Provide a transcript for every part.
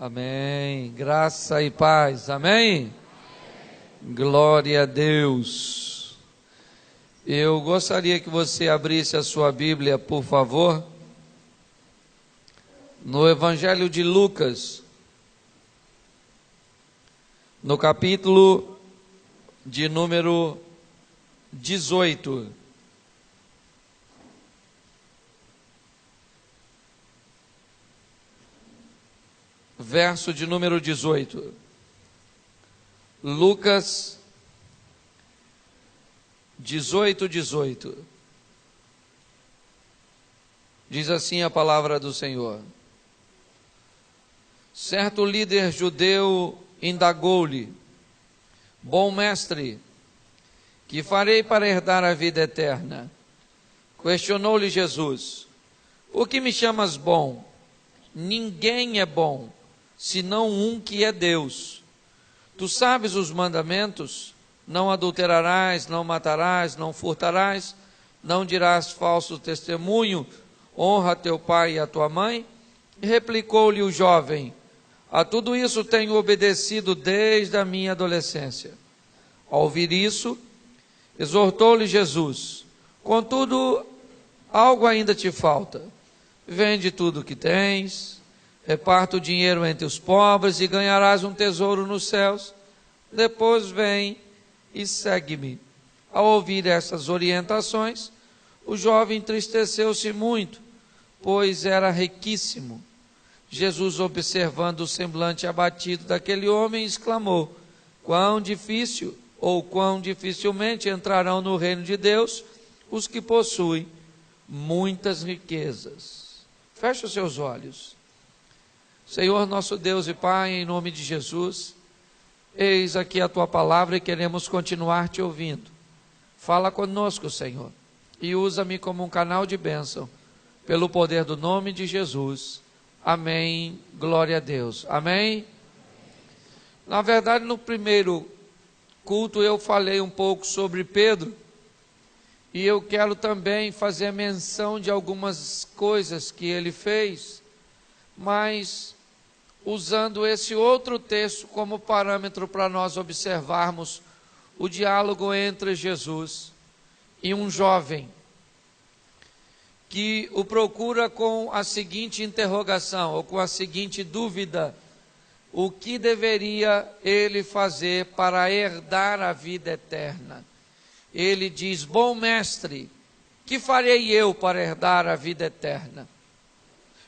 Amém. Graça e paz. Amém. Glória a Deus. Eu gostaria que você abrisse a sua Bíblia, por favor, no Evangelho de Lucas, no capítulo de número 18. Verso de número 18. Lucas 18. Diz assim a palavra do Senhor. Certo líder judeu indagou-lhe: Bom mestre, que farei para herdar a vida eterna? Questionou-lhe Jesus: O que me chamas bom? Ninguém é bom, senão um que é Deus. Tu sabes os mandamentos: não adulterarás, não matarás, não furtarás, não dirás falso testemunho, honra teu pai e a tua mãe. E replicou-lhe o jovem: A tudo isso tenho obedecido desde a minha adolescência. Ao ouvir isso, exortou-lhe Jesus: Contudo, algo ainda te falta. Vende tudo o que tens, reparta o dinheiro entre os pobres e ganharás um tesouro nos céus. Depois vem e segue-me. Ao ouvir essas orientações, o jovem entristeceu-se muito, pois era riquíssimo. Jesus, observando o semblante abatido daquele homem, exclamou: Quão difícil ou quão dificilmente entrarão no reino de Deus os que possuem muitas riquezas. Feche os seus olhos. Senhor nosso Deus e Pai, em nome de Jesus, eis aqui a Tua palavra e queremos continuar Te ouvindo. Fala conosco, Senhor, e usa-me como um canal de bênção, pelo poder do nome de Jesus. Amém. Glória a Deus. Amém. Na verdade, no primeiro culto eu falei um pouco sobre Pedro, e eu quero também fazer menção de algumas coisas que ele fez, mas usando esse outro texto como parâmetro para nós observarmos o diálogo entre Jesus e um jovem que o procura com a seguinte interrogação, ou com a seguinte dúvida: o que deveria ele fazer para herdar a vida eterna? Ele diz: Bom mestre, que farei eu para herdar a vida eterna?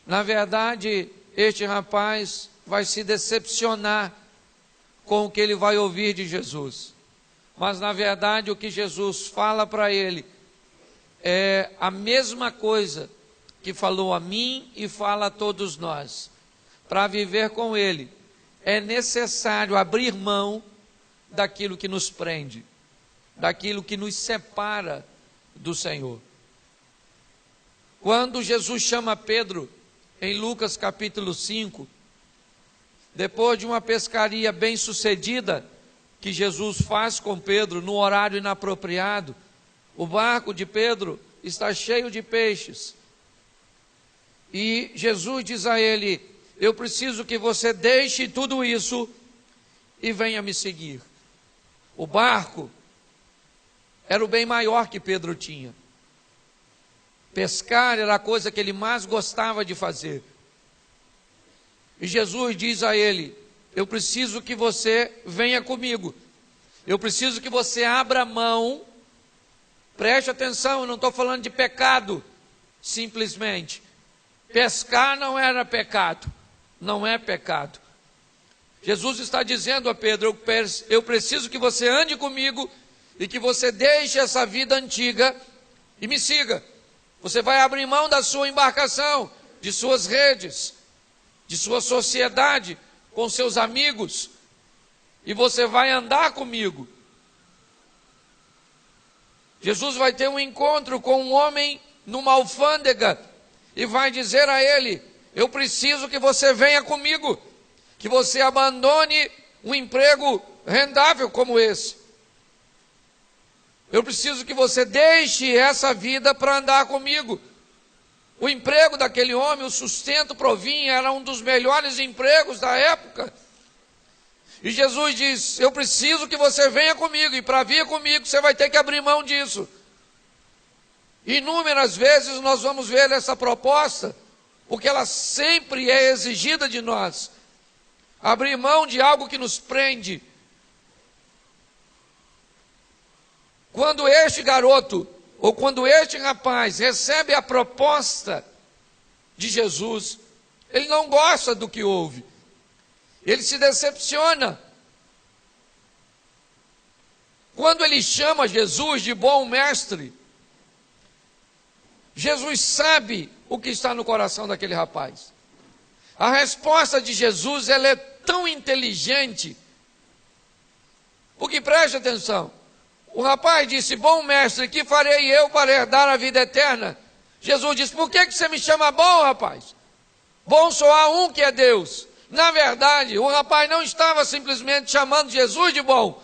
Na verdade, este rapaz vai se decepcionar com o que ele vai ouvir de Jesus. Mas na verdade o que Jesus fala para ele é a mesma coisa que falou a mim e fala a todos nós. Para viver com ele, é necessário abrir mão daquilo que nos prende, daquilo que nos separa do Senhor. Quando Jesus chama Pedro, em Lucas capítulo 5, depois de uma pescaria bem sucedida, que Jesus faz com Pedro no horário inapropriado, o barco de Pedro está cheio de peixes, e Jesus diz a ele: eu preciso que você deixe tudo isso e venha me seguir. O barco era o bem maior que Pedro tinha. Pescar era a coisa que ele mais gostava de fazer. E Jesus diz a ele: eu preciso que você venha comigo. Eu preciso que você abra mão. Preste atenção, eu não estou falando de pecado, simplesmente. Pescar não era pecado, não é pecado. Jesus está dizendo a Pedro: eu preciso que você ande comigo e que você deixe essa vida antiga e me siga. Você vai abrir mão da sua embarcação, de suas redes, de sua sociedade, com seus amigos, e você vai andar comigo. Jesus vai ter um encontro com um homem numa alfândega e vai dizer a ele: eu preciso que você venha comigo, que você abandone um emprego rendável como esse. Eu preciso que você deixe essa vida para andar comigo. O emprego daquele homem, o sustento provinha, era um dos melhores empregos da época. E Jesus diz: eu preciso que você venha comigo, e para vir comigo você vai ter que abrir mão disso. Inúmeras vezes nós vamos ver essa proposta, porque ela sempre é exigida de nós. Abrir mão de algo que nos prende. Quando este garoto, ou quando este rapaz recebe a proposta de Jesus, ele não gosta do que ouve. Ele se decepciona. Quando ele chama Jesus de bom mestre, Jesus sabe o que está no coração daquele rapaz. A resposta de Jesus, ela é tão inteligente, porque preste atenção, o rapaz disse: bom mestre, que farei eu para herdar a vida eterna? Jesus disse: por que você me chama bom, rapaz? Bom só há um, que é Deus. Na verdade, o rapaz não estava simplesmente chamando Jesus de bom.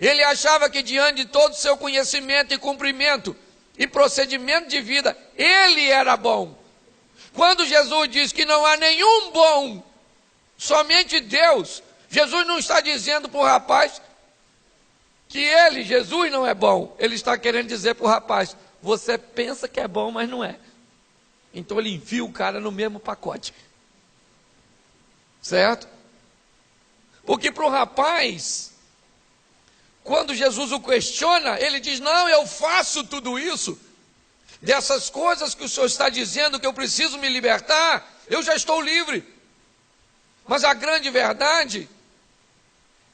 Ele achava que diante de todo o seu conhecimento e cumprimento e procedimento de vida, ele era bom. Quando Jesus diz que não há nenhum bom, somente Deus, Jesus não está dizendo para o rapaz que ele, Jesus, não é bom. Ele está querendo dizer para o rapaz: você pensa que é bom, mas não é. Então ele enfia o cara no mesmo pacote. Certo? Porque para o rapaz, quando Jesus o questiona, ele diz: não, eu faço tudo isso. Dessas coisas que o Senhor está dizendo que eu preciso me libertar, eu já estou livre. Mas a grande verdade,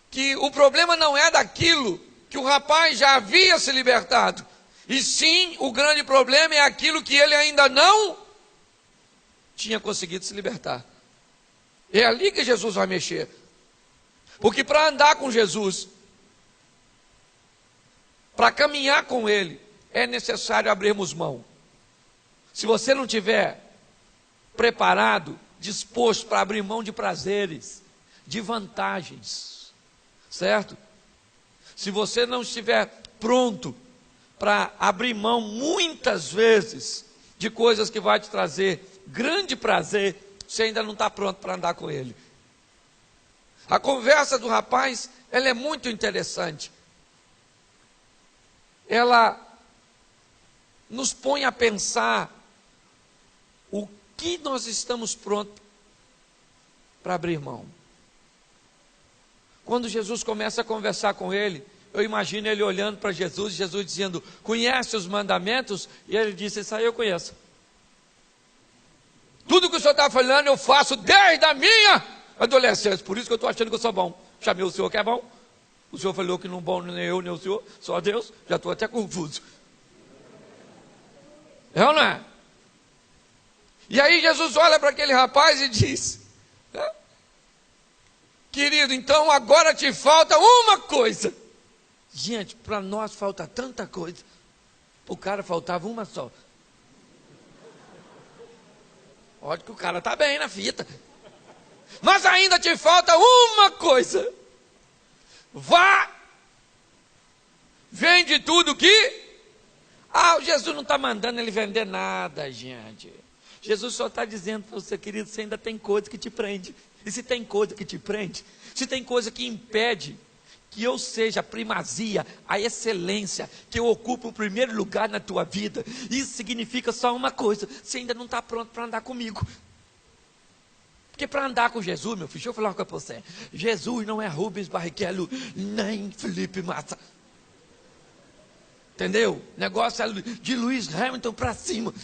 que o problema não é daquilo que o rapaz já havia se libertado, e sim, o grande problema é aquilo que ele ainda não tinha conseguido se libertar. É ali que Jesus vai mexer. Porque para andar com Jesus, para caminhar com Ele, é necessário abrirmos mão. Se você não tiver preparado, disposto para abrir mão de prazeres, de vantagens, certo? Se você não estiver pronto para abrir mão muitas vezes de coisas que vai te trazer grande prazer, você ainda não está pronto para andar com Ele. A conversa do rapaz, ela é muito interessante. Ela nos põe a pensar o que nós estamos prontos para abrir mão. Quando Jesus começa a conversar com ele, eu imagino ele olhando para Jesus, Jesus dizendo: conhece os mandamentos? E ele disse: isso aí eu conheço. Tudo que o senhor está falando eu faço desde a minha adolescência, por isso que eu estou achando que eu sou bom. Chamei o senhor que é bom, o senhor falou que não é bom nem eu nem o senhor, só Deus, já estou até confuso. É ou não é? E aí Jesus olha para aquele rapaz e diz: querido, então agora te falta uma coisa. Gente, para nós falta tanta coisa. O cara faltava uma só. Olha que o cara está bem na fita. Mas ainda te falta uma coisa. Vá, vende tudo que... Jesus não está mandando ele vender nada, gente. Jesus só está dizendo para você: querido, você ainda tem coisa que te prende. E se tem coisa que te prende, se tem coisa que impede que eu seja a primazia, a excelência, que eu ocupe o primeiro lugar na tua vida, isso significa só uma coisa: você ainda não está pronto para andar comigo. Porque para andar com Jesus, meu filho, deixa eu falar uma coisa para você: Jesus não é Rubens Barrichello, nem Felipe Massa. Entendeu? Negócio é de Lewis Hamilton para cima.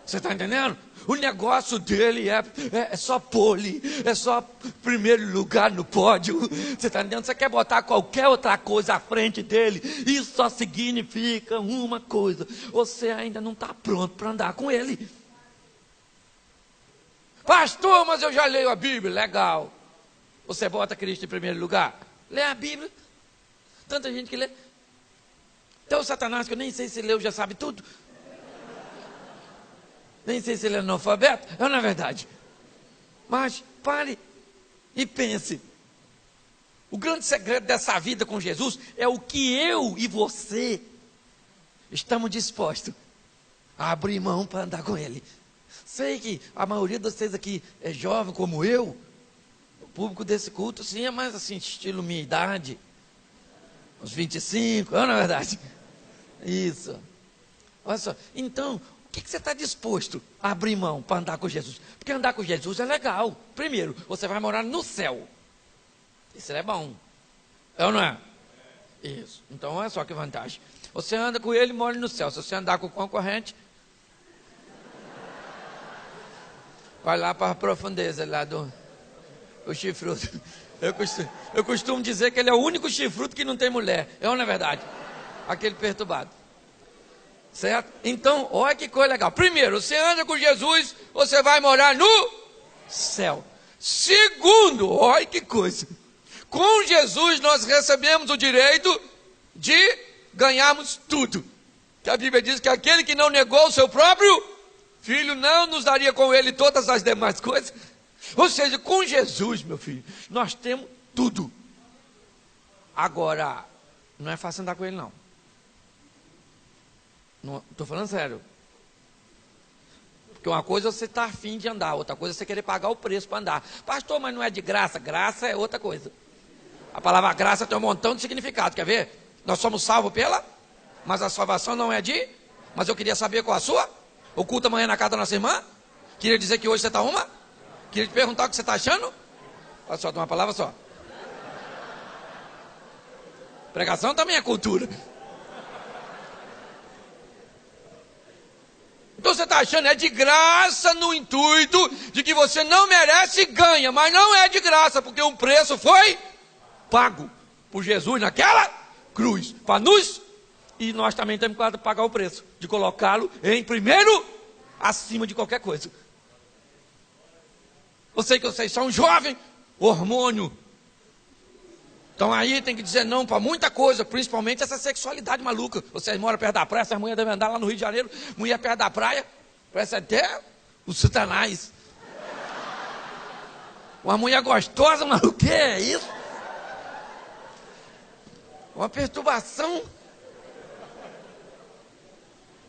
Você está entendendo? O negócio dele é só pole, é só primeiro lugar no pódio. Você está entendendo? Você quer botar qualquer outra coisa à frente dele, isso só significa uma coisa: você ainda não está pronto para andar com ele. Pastor, mas eu já leio a Bíblia. Legal. Você bota Cristo em primeiro lugar? Lê a Bíblia. Tanta gente que lê. Então o Satanás, que eu nem sei se leu, já sabe tudo. Nem sei se ele é analfabeto. É na verdade. Mas pare e pense. O grande segredo dessa vida com Jesus é o que eu e você estamos dispostos abrir mão para andar com ele. Sei que a maioria de vocês aqui é jovem como eu. O público desse culto, sim, é mais assim, estilo minha idade. Uns 25, não é verdade? Isso. Olha só, então, o que você está disposto a abrir mão para andar com Jesus? Porque andar com Jesus é legal. Primeiro, você vai morar no céu. Isso é bom. É ou não é? Isso. Então, olha só que vantagem. Você anda com ele e mora no céu. Se você andar com o concorrente, vai lá para a profundeza lá do chifrudo. Eu costumo dizer que ele é o único chifrudo que não tem mulher. É ou não é verdade? Aquele perturbado. Certo? Então, olha que coisa legal. Primeiro, você anda com Jesus, você vai morar no céu. Segundo, olha que coisa. Com Jesus nós recebemos o direito de ganharmos tudo. Que a Bíblia diz que aquele que não negou o seu próprio filho não nos daria com ele todas as demais coisas. Ou seja, com Jesus, meu filho, nós temos tudo. Agora, não é fácil andar com ele, não. Estou falando sério. Porque uma coisa é você estar afim de andar, outra coisa é você querer pagar o preço para andar. Pastor, mas não é de graça. Graça é outra coisa. A palavra graça tem um montão de significado, quer ver? Nós somos salvos pela, mas a salvação não é de. Mas eu queria saber qual a sua. O culto amanhã na casa da nossa irmã. Queria dizer que hoje você está uma. Queria te perguntar o que você está achando. Olha só, tem uma palavra só. Pregação também é cultura. Então você está achando, é de graça no intuito de que você não merece e ganha, mas não é de graça, porque um preço foi pago por Jesus naquela cruz, para nos, e nós também temos que pagar o preço, de colocá-lo em primeiro, acima de qualquer coisa. Eu sei que vocês são jovens, hormônio, então aí tem que dizer não para muita coisa, principalmente essa sexualidade maluca. Vocês moram perto da praia, essas mulheres devem andar lá no Rio de Janeiro, mulher perto da praia, parece até o Satanás. Uma mulher gostosa, mas o que é isso? Uma perturbação.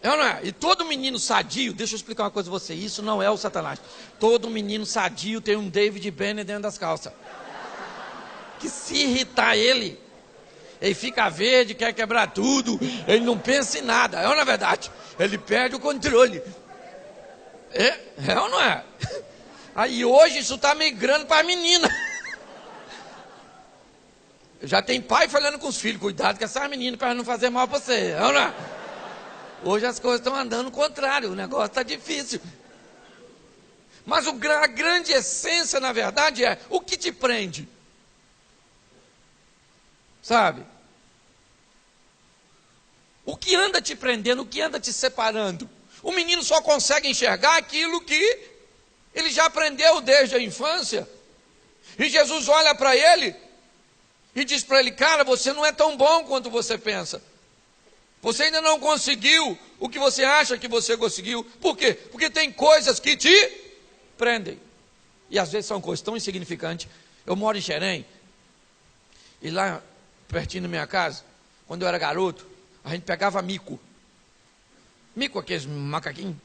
É ou não é? E todo menino sadio, deixa eu explicar uma coisa a você, isso não é o Satanás. Todo menino sadio tem um David Banner dentro das calças. Que se irritar ele fica verde, quer quebrar tudo, ele não pensa em nada, é ou não é verdade? Ele perde o controle. É ou não é? Aí hoje isso está migrando para a menina. Já tem pai falando com os filhos, cuidado com essas meninas para não fazer mal para você, é ou não é? Hoje as coisas estão andando ao contrário, o negócio está difícil. Mas a grande essência, na verdade, é o que te prende. Sabe? O que anda te prendendo, o que anda te separando? O menino só consegue enxergar aquilo que ele já aprendeu desde a infância. E Jesus olha para ele e diz para ele, cara, você não é tão bom quanto você pensa. Você ainda não conseguiu o que você acha que você conseguiu. Por quê? Porque tem coisas que te prendem. E às vezes são coisas tão insignificantes. Eu moro em Xerém, e lá pertinho da minha casa, quando eu era garoto, a gente pegava mico. Mico, aqueles macaquinhos.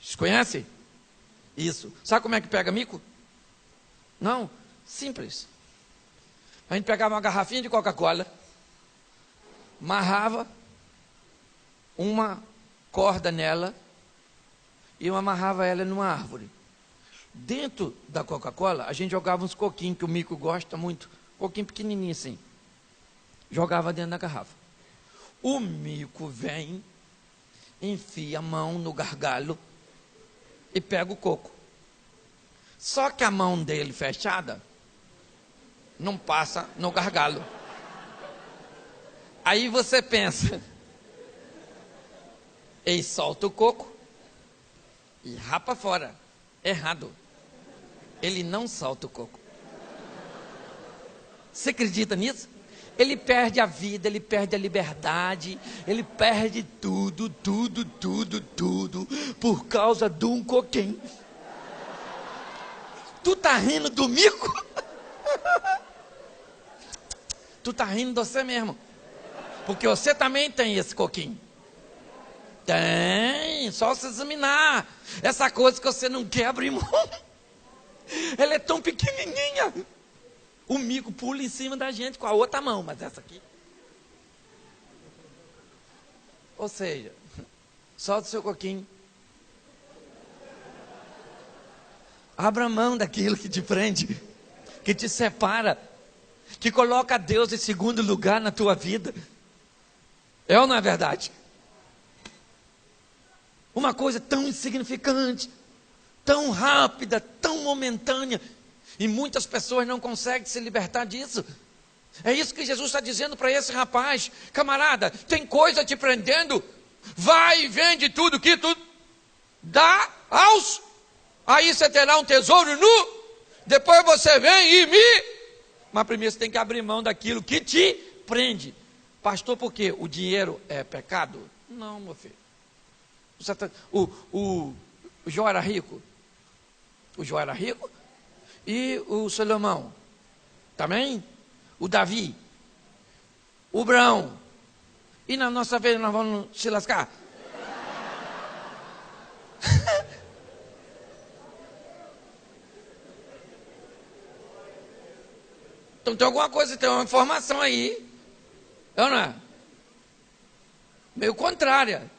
Vocês conhecem? Isso. Sabe como é que pega mico? Não, simples. A gente pegava uma garrafinha de Coca-Cola, amarrava uma corda nela e eu amarrava ela numa árvore. Dentro da Coca-Cola, a gente jogava uns coquinhos, que o mico gosta muito, coquinho pequenininho assim. Jogava dentro da garrafa. O mico vem, enfia a mão no gargalo e pega o coco. Só que a mão dele fechada não passa no gargalo. Aí você pensa, ele solta o coco e rapa fora. Errado. Ele não solta o coco. Você acredita nisso? Ele perde a vida, ele perde a liberdade, ele perde tudo, por causa de um coquinho. Tu tá rindo do mico? Tu tá rindo de você mesmo. Porque você também tem esse coquinho. Tem, só se examinar. Essa coisa que você não quer abrir mão. Ela é tão pequenininha. O mico pula em cima da gente com a outra mão, mas essa aqui. Ou seja, solta o seu coquinho. Abra mão daquilo que te prende, que te separa, que coloca Deus em segundo lugar na tua vida. É ou não é verdade? Uma coisa tão insignificante, tão rápida, tão momentânea, e muitas pessoas não conseguem se libertar disso. É isso que Jesus está dizendo para esse rapaz: camarada, tem coisa te prendendo, vai e vende tudo que tu dá aos, aí você terá um tesouro nu, depois você vem e me... Mas primeiro você tem que abrir mão daquilo que te prende. Pastor, por quê? O dinheiro é pecado? Não, meu filho. O Jó era rico. O Jó era rico. E o Salomão também. O Davi. O Abraão. E na nossa vez nós vamos se lascar. Então tem alguma coisa, tem uma informação aí. Não é? Meio contrária.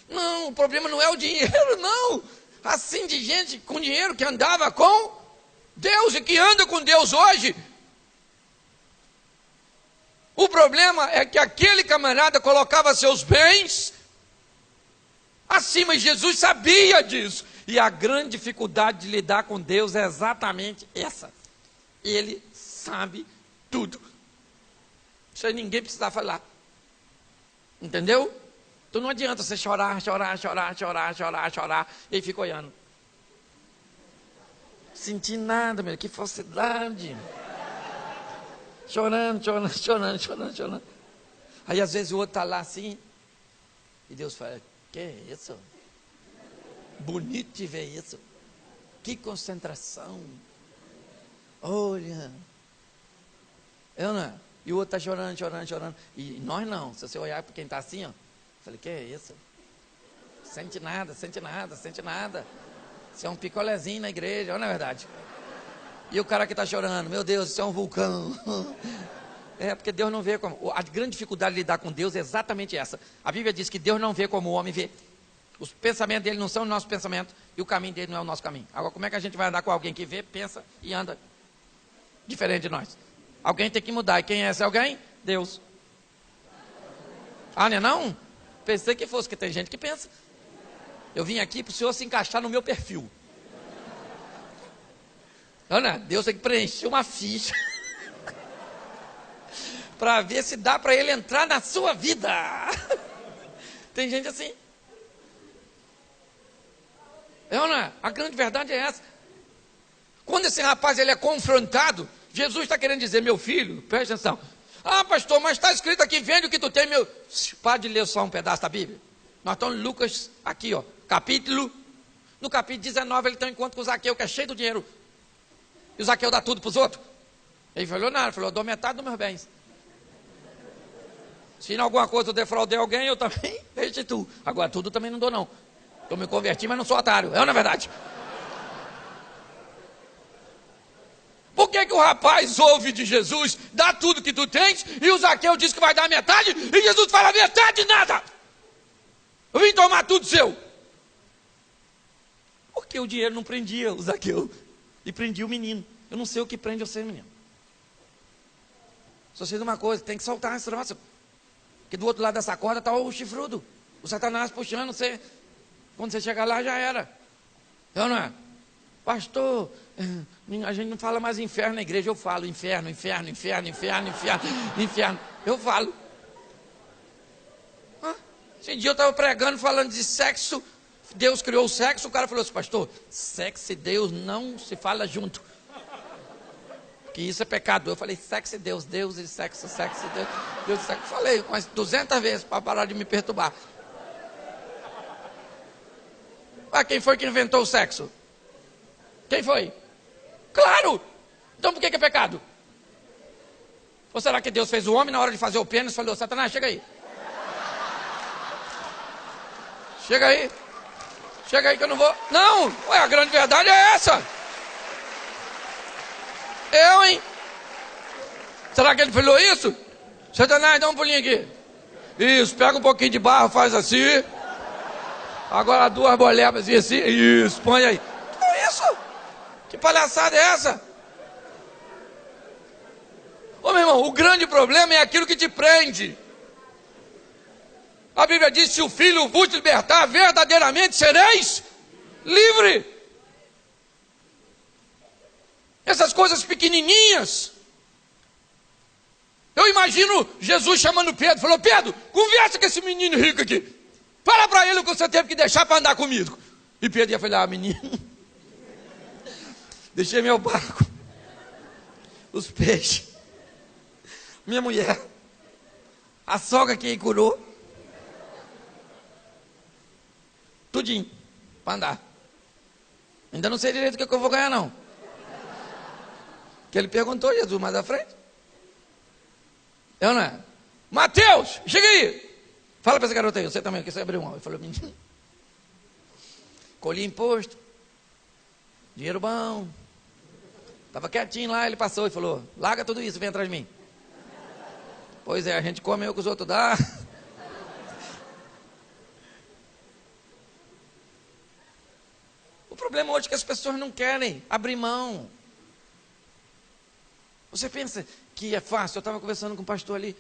Não, o problema não é o dinheiro, não. Assim de gente com dinheiro que andava com Deus e que anda com Deus hoje. O problema é que aquele camarada colocava seus bens acima, e Jesus sabia disso. E a grande dificuldade de lidar com Deus é exatamente essa. Ele sabe tudo. Isso aí ninguém precisa falar. Entendeu? Então não adianta você chorar, e fica olhando. Senti nada, meu, que falsidade. Chorando. Aí às vezes o outro está lá assim, e Deus fala: que é isso? Bonito de ver isso. Que concentração. Olha. Eu não. E o outro está chorando. E nós não. Se você olhar para quem está assim, ó, eu falei: que é isso? Sente nada. Isso é um picolézinho na igreja, olha a verdade. E o cara que está chorando: meu Deus, isso é um vulcão. É, porque Deus não vê como... A grande dificuldade de lidar com Deus é exatamente essa. A Bíblia diz que Deus não vê como o homem vê. Os pensamentos dele não são o nosso pensamento, e o caminho dele não é o nosso caminho. Agora, como é que a gente vai andar com alguém que vê, pensa e anda diferente de nós? Alguém tem que mudar. E quem é esse alguém? Deus. Ah, não é não? Pensei que fosse, que tem gente que pensa. Eu vim aqui para o Senhor se encaixar no meu perfil. Ana, Deus tem que preencher uma ficha para ver se dá para ele entrar na sua vida. Tem gente assim. Ana, a grande verdade é essa. Quando esse rapaz ele é confrontado, Jesus está querendo dizer: meu filho, preste atenção. Ah, pastor, mas está escrito aqui: vende o que tu tem, meu... Para de ler só um pedaço da Bíblia. Nós estamos em Lucas, aqui, ó, capítulo. No capítulo 19, ele tem um encontro com o Zaqueu, que é cheio do dinheiro. E o Zaqueu dá tudo para os outros. Ele falou: nada, ele falou: eu dou metade dos meus bens. Se em alguma coisa eu defraudei alguém, eu também restituo. Agora, tudo também não dou, não. Eu me converti, mas não sou otário. É na verdade. Por que o rapaz ouve de Jesus: dá tudo que tu tens, e o Zaqueu diz que vai dar metade, e Jesus fala: metade nada. Eu vim tomar tudo seu. Porque o dinheiro não prendia o Zaqueu, e prendia o menino. Eu não sei o que prende você, menino. Só sei de uma coisa: tem que soltar esse troço. Porque do outro lado dessa corda está o chifrudo, o Satanás puxando você. Quando você chegar lá, já era. Eu não é? Pastor, a gente não fala mais inferno na igreja. Eu falo inferno. Eu falo. Esse dia eu estava pregando, falando de sexo. Deus criou o sexo. O cara falou assim: pastor, sexo e Deus não se fala junto, que isso é pecado. Eu falei: sexo e Deus, Deus e sexo, sexo e Deus, Deus e sexo. Falei umas 200 vezes para parar de me perturbar. Ah, quem foi que inventou o sexo? Quem foi? Claro! Então por que é pecado? Ou será que Deus fez o homem na hora de fazer o pênis e falou: Satanás, chega aí. Chega aí. Chega aí que eu não vou... Não, ué, a grande verdade é essa. Eu, hein? Será que ele falou isso? Satanás, dá um pulinho aqui. Isso, pega um pouquinho de barro, faz assim. Agora 2 bolebas assim. Isso, põe aí. Que isso? Que palhaçada é essa? Ô meu irmão, o grande problema é aquilo que te prende. A Bíblia diz, se o Filho vos libertar, verdadeiramente sereis livre. Essas coisas pequenininhas. Eu imagino Jesus chamando Pedro, falou, Pedro, conversa com esse menino rico aqui. Fala para ele o que você teve que deixar para andar comigo. E Pedro ia falar, menino, deixei meu barco, os peixes, minha mulher, a sogra que curou, tudinho, para andar. Ainda não sei direito o que eu vou ganhar não. Que ele perguntou, Jesus, mais à frente. Eu não é? Mateus, chega aí. Fala para essa garota aí, você também, que você abriu mão. Ele falou, menino, colhi imposto, dinheiro bom. Estava quietinho lá, ele passou e falou, larga tudo isso, vem atrás de mim. Pois é, a gente come o que os outros dão. O problema hoje é que as pessoas não querem abrir mão. Você pensa que é fácil? Eu estava conversando com o pastor ali,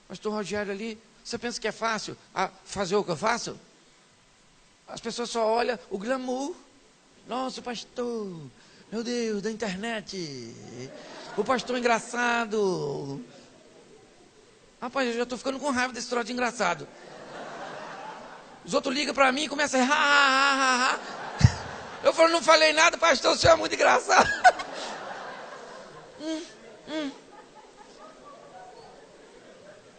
pastor Rogério ali. Você pensa que é fácil fazer o que eu faço? As pessoas só olham o glamour. Nossa, pastor, meu Deus, da internet. O pastor engraçado. Rapaz, eu já estou ficando com raiva desse troço de engraçado. Os outros ligam para mim e começam a Eu falo, não falei nada, pastor, o senhor é muito engraçado.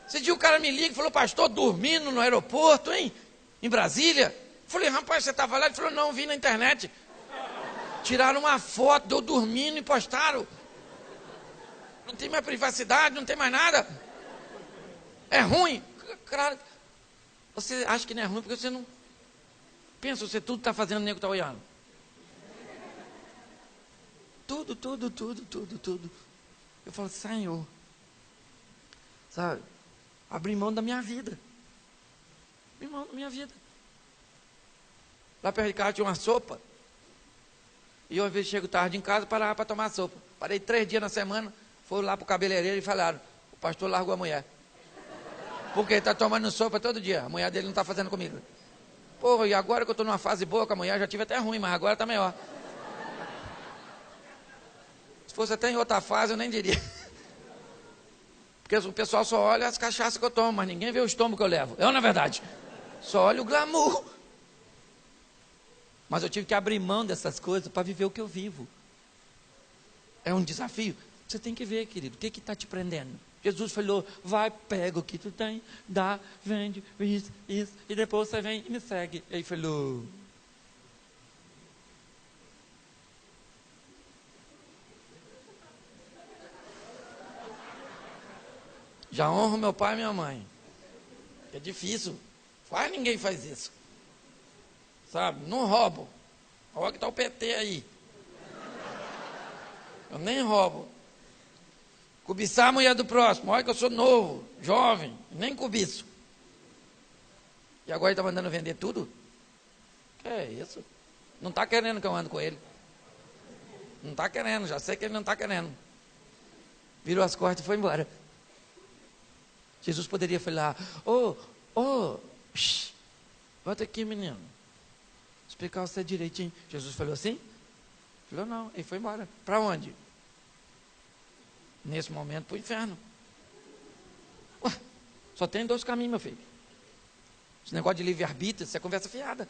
Esse dia o cara me liga e falou, pastor, dormindo no aeroporto, hein? Em Brasília. Falei, rapaz, você estava lá? Ele falou, não, vi na internet. Tiraram uma foto de eu dormindo e postaram. Não tem mais privacidade, não tem mais nada. É ruim. Cara, você acha que não é ruim porque você não... Pensa, você tudo está fazendo, o nego está olhando. Tudo. Eu falo, Senhor, sabe, abri mão da minha vida. Abri mão da minha vida. Lá perto de casa tinha uma sopa. E eu, às vezes, chego tarde em casa, parava para tomar sopa. Parei 3 dias na semana, foram lá para o cabeleireiro e falaram, o pastor largou a mulher. Porque ele está tomando sopa todo dia. A mulher dele não está fazendo comigo. Pô, e agora que eu estou numa fase boa com a mulher, já tive até ruim, mas agora está melhor. Se fosse até em outra fase, eu nem diria. Porque o pessoal só olha as cachaças que eu tomo, mas ninguém vê o estômago que eu levo. É ou não é verdade? Só olha o glamour. Mas eu tive que abrir mão dessas coisas para viver o que eu vivo. É um desafio. Você tem que ver, querido, o que está te prendendo? Jesus falou, vai, pega o que tu tem, dá, vende, isso, e depois você vem e me segue. Ele falou... Já honro meu pai e minha mãe. É difícil. Quase ninguém faz isso. Sabe? Não roubo. Olha que está o PT aí. Eu nem roubo. Cobiçar a mulher do próximo. Olha que eu sou novo, jovem. Nem cobiço. E agora ele está mandando vender tudo? Que é isso? Não está querendo que eu ande com ele. Não está querendo. Já sei que ele não está querendo. Virou as costas e foi embora. Jesus poderia falar, volta aqui, menino. Explicar você direitinho. Jesus falou assim? Falou não, ele foi embora. Para onde? Nesse momento, para o inferno. Ué, só tem 2 caminhos, meu filho. Esse negócio de livre-arbítrio, isso é conversa fiada.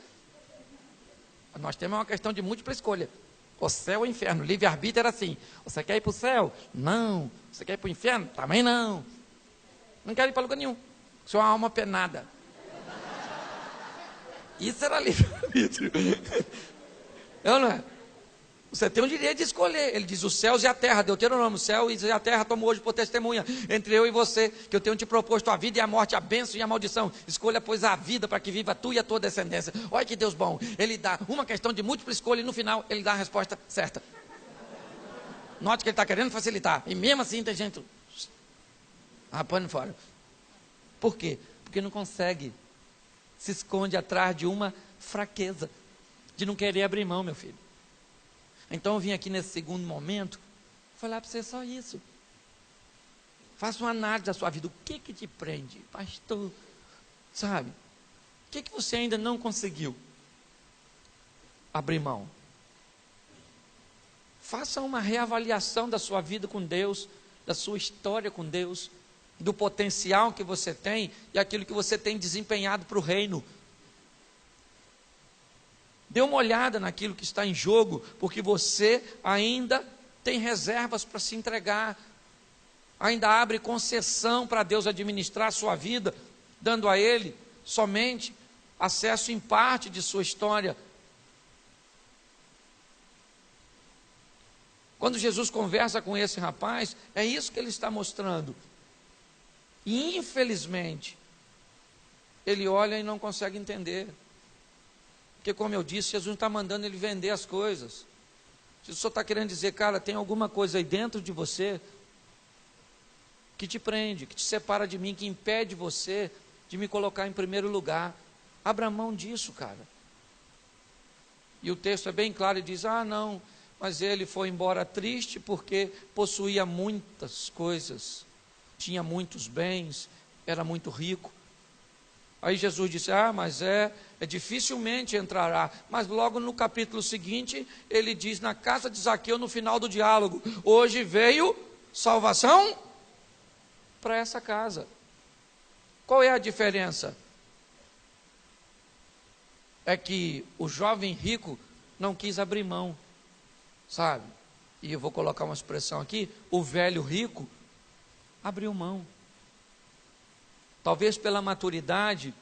Nós temos uma questão de múltipla escolha. O céu ou o inferno. Livre-arbítrio era assim. Você quer ir para o céu? Não. Você quer ir para o inferno? Também não. Não quero ir para lugar nenhum. Sou uma alma penada. Isso era livre-arbítrio. Eu não é? Você tem o direito de escolher. Ele diz, os céus e a terra, Deuteronômio, o céu e a terra tomam hoje por testemunha, entre eu e você, que eu tenho te proposto a vida e a morte, a bênção e a maldição. Escolha, pois, a vida para que viva tu e a tua descendência. Olha que Deus bom. Ele dá uma questão de múltipla escolha e no final ele dá a resposta certa. Note que ele está querendo facilitar. E mesmo assim tem gente rapando fora. Por quê? Porque não consegue. Se esconde atrás de uma fraqueza, de não querer abrir mão, meu filho. Então eu vim aqui nesse segundo momento falar para você só isso. Faça uma análise da sua vida. O que te prende? Pastor, sabe? O que você ainda não conseguiu abrir mão? Faça uma reavaliação da sua vida com Deus, da sua história com Deus, do potencial que você tem e aquilo que você tem desempenhado para o reino. Dê uma olhada naquilo que está em jogo, porque você ainda tem reservas para se entregar, ainda abre concessão para Deus administrar a sua vida, dando a Ele somente acesso em parte de sua história. Quando Jesus conversa com esse rapaz, é isso que ele está mostrando. E infelizmente, ele olha e não consegue entender. Porque, como eu disse, Jesus não está mandando ele vender as coisas. Jesus só está querendo dizer, cara, tem alguma coisa aí dentro de você que te prende, que te separa de mim, que impede você de me colocar em primeiro lugar. Abra mão disso, cara. E o texto é bem claro e diz, não, mas ele foi embora triste porque possuía muitas coisas, tinha muitos bens, era muito rico. Aí Jesus disse, mas dificilmente entrará. Mas logo no capítulo seguinte, ele diz na casa de Zaqueu, no final do diálogo, hoje veio salvação para essa casa. Qual é a diferença? É que o jovem rico não quis abrir mão, sabe? E eu vou colocar uma expressão aqui, o velho rico abriu mão. Talvez pela maturidade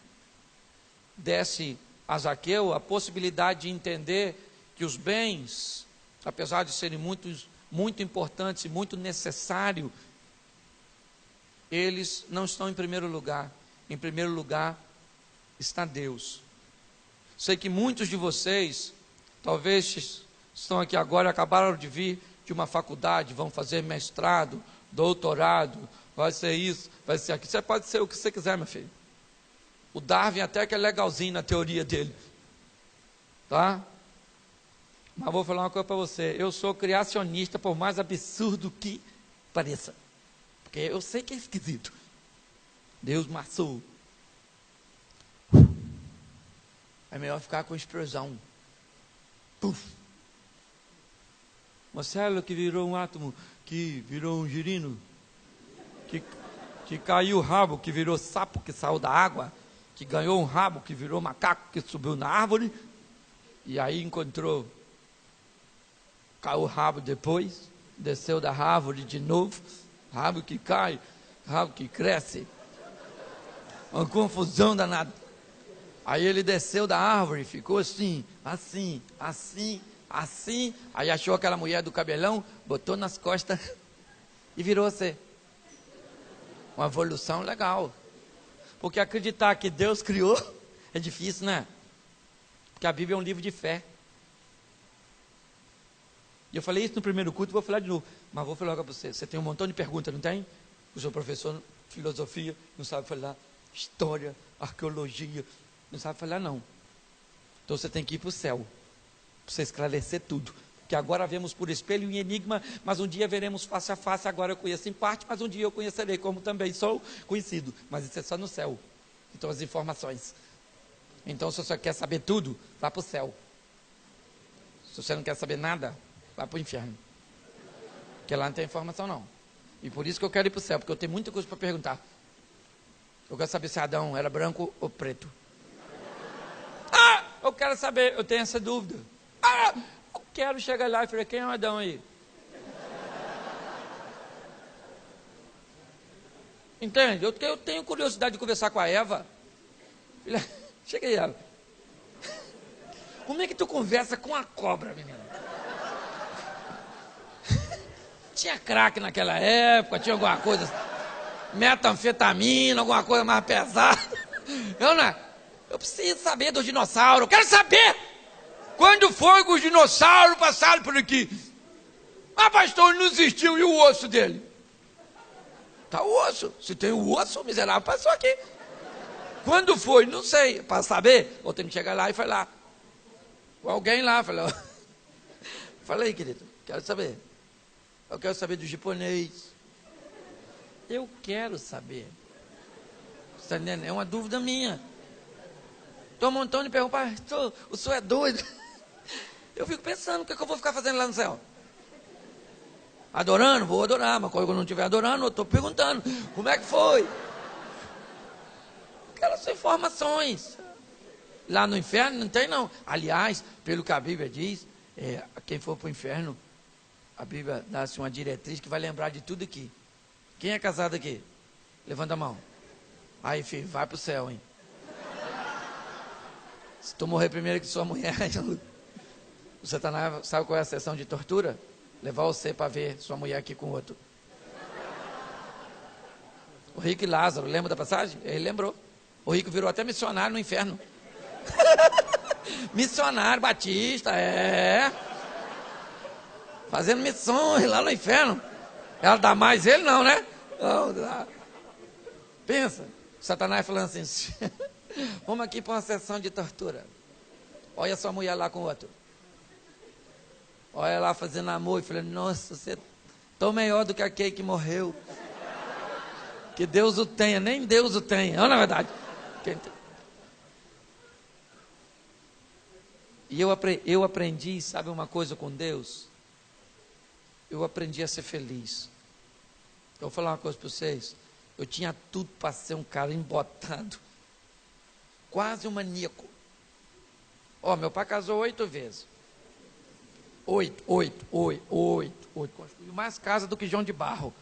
desse a Zaqueu a possibilidade de entender que os bens, apesar de serem muito importantes e muito necessários, eles não estão em primeiro lugar. Em primeiro lugar está Deus. Sei que muitos de vocês, talvez estão aqui agora, acabaram de vir de uma faculdade, vão fazer mestrado, doutorado, vai ser isso, vai ser aquilo. Você pode ser o que você quiser, meu filho. O Darwin até que é legalzinho na teoria dele. Tá? Mas vou falar uma coisa para você. Eu sou criacionista, por mais absurdo que pareça. Porque eu sei que é esquisito. Deus maçou. É melhor ficar com explosão. Puf. Uma célula que virou um átomo, que virou um girino, que caiu o rabo, que virou sapo, que saiu da água, que ganhou um rabo, que virou macaco, que subiu na árvore, e aí encontrou, caiu o rabo depois, desceu da árvore de novo, rabo que cai, rabo que cresce, uma confusão danada. Aí ele desceu da árvore, ficou assim, aí achou aquela mulher do cabelão, botou nas costas e virou você. Uma evolução legal. Porque acreditar que Deus criou é difícil, né? Porque a Bíblia é um livro de fé. E eu falei isso no primeiro culto, vou falar de novo. Mas vou falar para você. Você tem um montão de perguntas, não tem? O seu professor de filosofia não sabe falar. História, arqueologia, não sabe falar não. Então você tem que ir para o céu. Para você esclarecer tudo. Que agora vemos por espelho e enigma, mas um dia veremos face a face. Agora eu conheço em parte, mas um dia eu conhecerei, como também sou conhecido. Mas isso é só no céu. Então as informações. Então se você quer saber tudo, vá para o céu. Se você não quer saber nada, vá para o inferno. Porque lá não tem informação não. E por isso que eu quero ir para o céu, porque eu tenho muita coisa para perguntar. Eu quero saber se Adão era branco ou preto. Eu quero saber, eu tenho essa dúvida. Eu quero chegar lá e falar, quem é o Adão aí? Entende? Eu tenho curiosidade de conversar com a Eva. Filha, chega aí, Eva. Como é que tu conversa com a cobra, menina? tinha crack naquela época, tinha alguma coisa, metanfetamina, alguma coisa mais pesada. Eu preciso saber do dinossauro, eu quero saber quando foi que os dinossauros passaram por aqui. Ah, pastor, não existiu, e o osso dele? Tá o osso, se tem o osso, o miserável passou aqui. Quando foi? Não sei, para saber, vou ter que chegar lá e falar. Alguém lá falou, falei, querido, quero saber. Eu quero saber do japonês. Eu quero saber. Você está entendendo? É uma dúvida minha. Estou montando e pergunto, pastor, o senhor é doido? Eu fico pensando, o que eu vou ficar fazendo lá no céu? Adorando? Vou adorar, mas quando eu não estiver adorando, eu estou perguntando, como é que foi? Aquelas informações. Lá no inferno não tem não. Aliás, pelo que a Bíblia diz, quem for para o inferno, a Bíblia dá assim, uma diretriz que vai lembrar de tudo aqui. Quem é casado aqui? Levanta a mão. Aí, filho, vai para o céu, hein? Se tu morrer primeiro que sua mulher, o Satanás, sabe qual é a sessão de tortura? Levar você para ver sua mulher aqui com outro. O rico e Lázaro, lembra da passagem? Ele lembrou. O rico virou até missionário no inferno. Missionário batista, fazendo missões lá no inferno. Ela dá mais ele não, né? Não dá. Pensa, Satanás falando assim, vamos aqui para uma sessão de tortura. Olha sua mulher lá com outro. Olha lá fazendo amor e falando, nossa, você é tão melhor do que aquele que morreu. Que Deus o tenha, nem Deus o tenha. Não, na verdade. E eu aprendi, sabe uma coisa com Deus? Eu aprendi a ser feliz. Eu vou falar uma coisa para vocês. Eu tinha tudo para ser um cara embotado. Quase um maníaco. Meu pai casou 8 vezes. 8. Construiu mais casa do que João de Barro.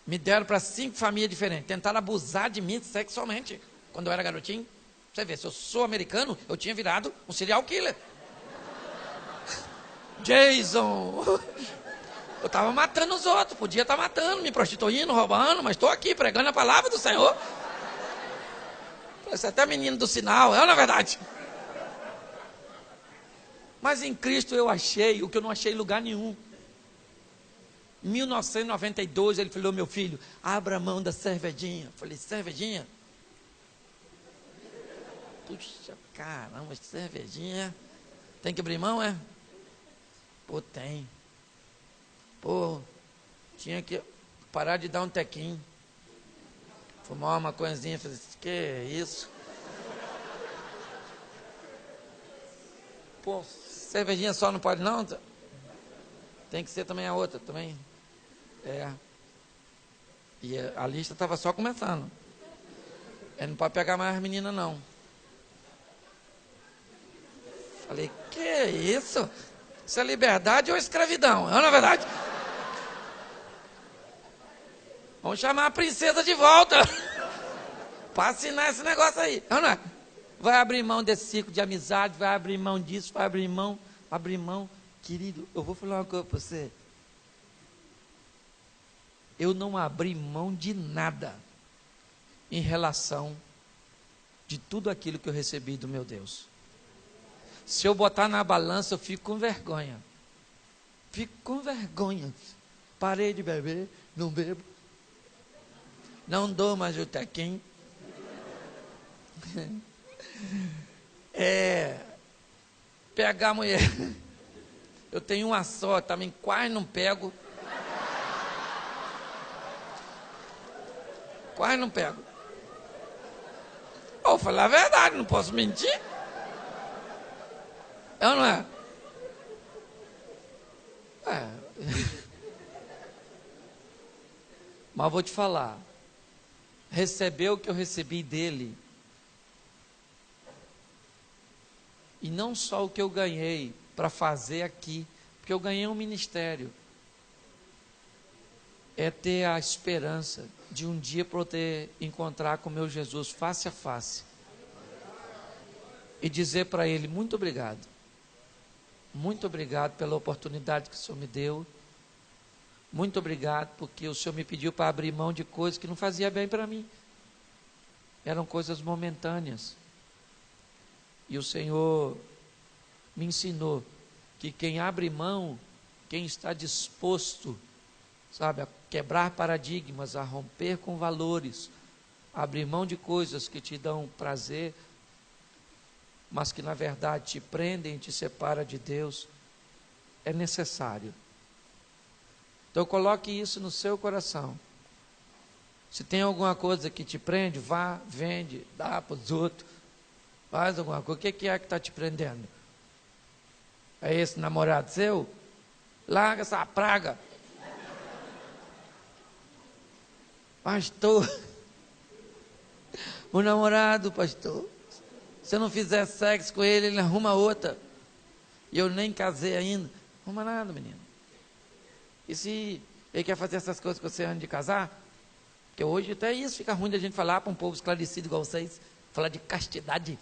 Me deram para 5 famílias diferentes. Tentaram abusar de mim sexualmente. Quando eu era garotinho. Você vê, se eu sou americano, eu tinha virado um serial killer. Jason. Eu estava matando os outros. Podia estar matando, me prostituindo, roubando. Mas estou aqui pregando a palavra do Senhor. Você é até menino do sinal. É ou não é verdade? Mas em Cristo eu achei o que eu não achei em lugar nenhum. Em 1992 ele falou, meu filho, abra a mão da cervejinha. Eu falei, cervejinha? Puxa, caramba, cervejinha. Tem que abrir mão, é? Pô, tem. Pô, tinha que parar de dar um tequinho. Fumar uma coisinha. Falei, que isso? Pô, cervejinha só não pode não? Tem que ser também a outra, também. E a lista estava só começando. Não pode pegar mais as meninas não. Falei, que isso? Isso é liberdade ou escravidão? Não é verdade? Vamos chamar a princesa de volta. Para assinar esse negócio aí. Não é? Vai abrir mão desse ciclo de amizade, vai abrir mão disso, vai abrir mão. Querido, eu vou falar uma coisa para você. Eu não abri mão de nada em relação de tudo aquilo que eu recebi do meu Deus. Se eu botar na balança, eu fico com vergonha. Parei de beber, não bebo. Não dou mais o tequinho. Pegar a mulher. Eu tenho uma só, também quase não pego. Quase não pego. Vou falar a verdade, não posso mentir. É ou não é? Mas vou te falar. Receber o que eu recebi dele. E não só o que eu ganhei para fazer aqui. Porque eu ganhei um ministério. É ter a esperança de um dia poder encontrar com o meu Jesus face a face. E dizer para ele, muito obrigado. muito obrigado pela oportunidade que o Senhor me deu. Muito obrigado porque o Senhor me pediu para abrir mão de coisas que não fazia bem para mim. Eram coisas momentâneas. E o Senhor me ensinou que quem abre mão, quem está disposto, sabe, a quebrar paradigmas, a romper com valores, a abrir mão de coisas que te dão prazer, mas que na verdade te prendem e te separam de Deus, é necessário. Então coloque isso no seu coração. Se tem alguma coisa que te prende, vá, vende, dá para os outros, faz alguma coisa. O que é que está te prendendo? É esse namorado seu? Larga essa praga. Pastor, o namorado, pastor, se eu não fizer sexo com ele, ele arruma outra. E eu nem casei ainda. Arruma nada, menino. E se ele quer fazer essas coisas com você antes de casar? Porque hoje até isso fica ruim da gente falar para um povo esclarecido igual vocês, falar de castidade.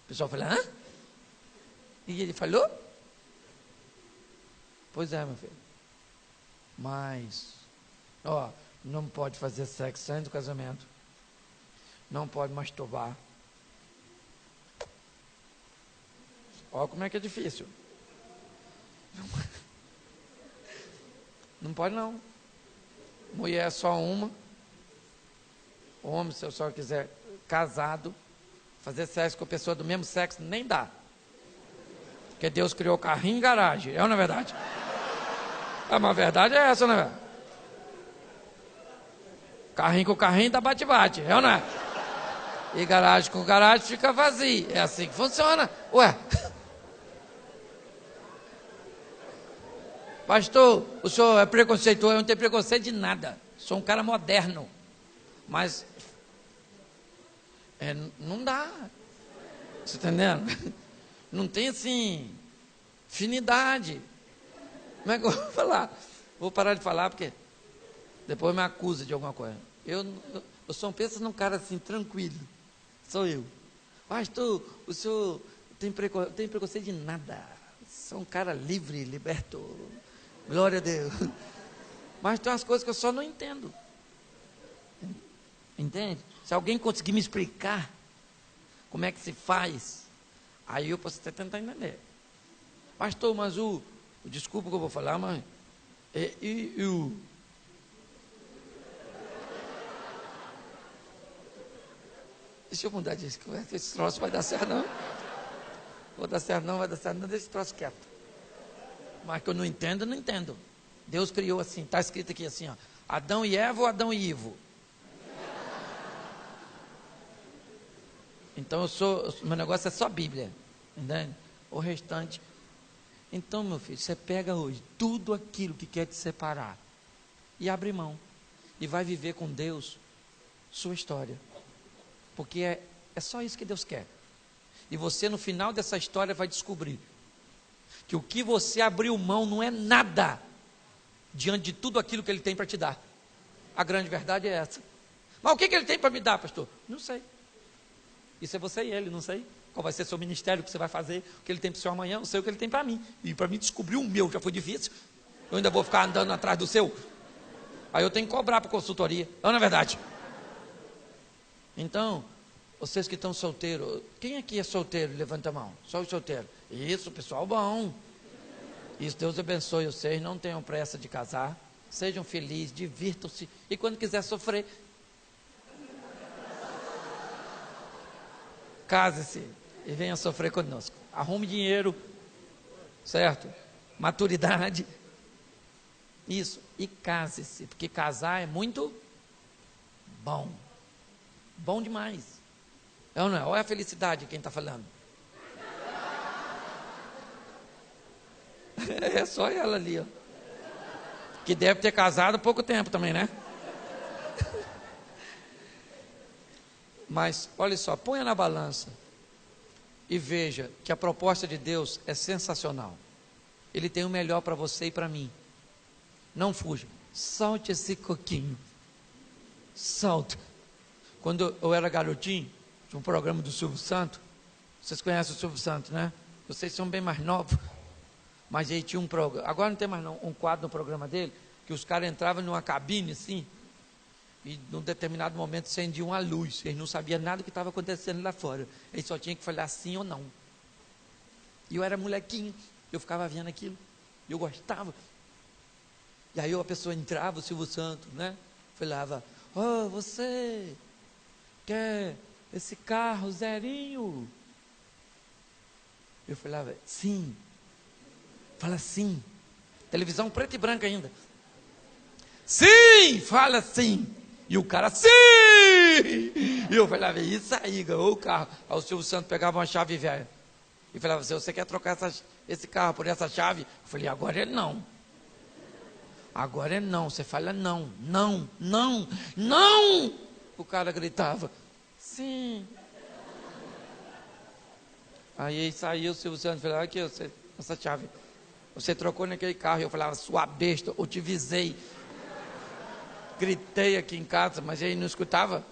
O pessoal fala, hã? E ele falou? Pois é, meu filho. Mas, ó, não pode fazer sexo antes do casamento. Não pode masturbar. Ó como é que é difícil. Não pode não. Mulher é só uma. Homem, se eu só quiser casado, fazer sexo com a pessoa do mesmo sexo, nem dá. Porque Deus criou carrinho e garagem. É ou não é verdade? Mas a verdade é essa, não é? Carrinho com carrinho dá bate-bate. É ou não é? E garagem com garagem fica vazio. É assim que funciona. Ué. Pastor, o senhor é preconceituoso? Eu não tenho preconceito de nada. Sou um cara moderno. Mas não dá. Você está entendendo? Não tem assim afinidade. Como é que eu vou falar? Vou parar de falar porque depois me acusa de alguma coisa. Eu sou um pensa num cara assim tranquilo. Sou eu. Pastor, o senhor tem preconceito de nada. Sou um cara livre, liberto. Glória a Deus. Mas tem umas coisas que eu só não entendo. Entende? Se alguém conseguir me explicar como é que se faz, aí eu posso até tentar entender. Pastor, mas desculpa que eu vou falar, mas deixa eu mudar de conversa, esse troço vai dar certo não? Vou dar certo não, vai dar certo não, deixa esse troço quieto. Mas que eu não entendo, não entendo. Deus criou assim, está escrito aqui assim, ó, Adão e Eva ou Adão e Ivo? Então meu negócio é só Bíblia, entende? O restante. Então, meu filho, você pega hoje tudo aquilo que quer te separar e abre mão e vai viver com Deus sua história, porque é só isso que Deus quer. E você no final dessa história vai descobrir que o que você abriu mão não é nada diante de tudo aquilo que Ele tem para te dar. A grande verdade é essa. Mas o que Ele tem para me dar, pastor? Não sei. Isso é você e Ele, não sei. Qual vai ser seu ministério, o que você vai fazer, o que Ele tem para o senhor amanhã, não sei o que Ele tem para mim. E para mim descobrir o meu já foi difícil. Eu ainda vou ficar andando atrás do seu. Aí eu tenho que cobrar para consultoria. Não é verdade? Então, vocês que estão solteiros, quem aqui é solteiro? Levanta a mão. Só os solteiros. Isso, pessoal bom. Isso, Deus abençoe vocês. Não tenham pressa de casar. Sejam felizes, divirtam-se. E quando quiser sofrer, case-se e venha sofrer conosco. Arrume dinheiro, certo? Maturidade. Isso. E case-se, porque casar é muito bom. Bom demais. É ou não é? Olha a felicidade quem está falando. É só ela ali, ó. Que deve ter casado há pouco tempo também, né? Mas, olha só, ponha na balança e veja que a proposta de Deus é sensacional. Ele tem o melhor para você e para mim. Não fuja. Solte esse coquinho. Solta. Quando eu era garotinho, tinha um programa do Silvio Santos. Vocês conhecem o Silvio Santos, né? Vocês são bem mais novos. Mas aí tinha um programa, agora não tem mais não, um quadro no programa dele, que os caras entravam numa cabine assim, e num determinado momento acendiam uma luz, eles não sabiam nada do que estava acontecendo lá fora, eles só tinham que falar sim ou não. E eu era molequinho, eu ficava vendo aquilo, eu gostava. E aí a pessoa entrava, o Silvio Santos, né? Falava, você quer esse carro zerinho? Eu falava, sim. Fala sim. Televisão preta e branca ainda. Sim, fala sim. E o cara, sim. E eu falava, isso aí, ganhou o carro. Aí o Silvio Santos pegava uma chave velha e falava assim, você quer trocar esse carro por essa chave? Eu falei, agora é não. Agora é não. Você fala não, não, não, não. O cara gritava, sim. Aí saiu o Silvio Santos e falava, aqui, essa chave. Você trocou naquele carro. E eu falava, sua besta, eu te visei. Gritei aqui em casa, mas ele não escutava.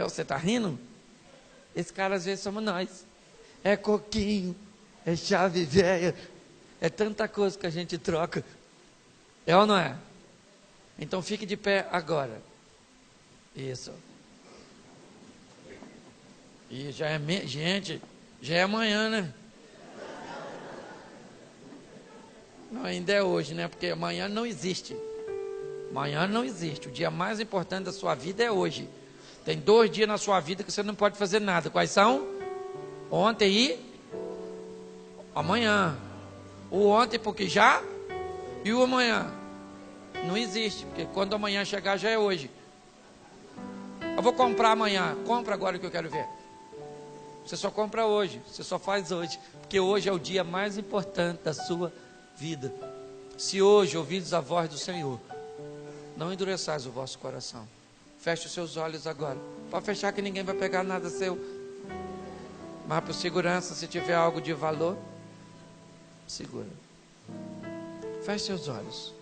Você está rindo? Esse cara às vezes somos nós. É coquinho, é chave velha, é tanta coisa que a gente troca. É ou não é? Então fique de pé agora. Isso. E já é, gente, já é amanhã, né? Não, ainda é hoje, né? Porque amanhã não existe. Amanhã não existe. O dia mais importante da sua vida é hoje. Tem 2 dias na sua vida que você não pode fazer nada. Quais são? Ontem e amanhã. O ontem porque já e o amanhã. Não existe, porque quando amanhã chegar já é hoje. Eu vou comprar amanhã. Compra agora que eu quero ver. Você só compra hoje. Você só faz hoje. Porque hoje é o dia mais importante da sua vida. Se hoje ouvirdes a voz do Senhor, não endureçais o vosso coração. Feche os seus olhos agora. Pode fechar que ninguém vai pegar nada seu. Mas por segurança, se tiver algo de valor, segura. Feche seus olhos.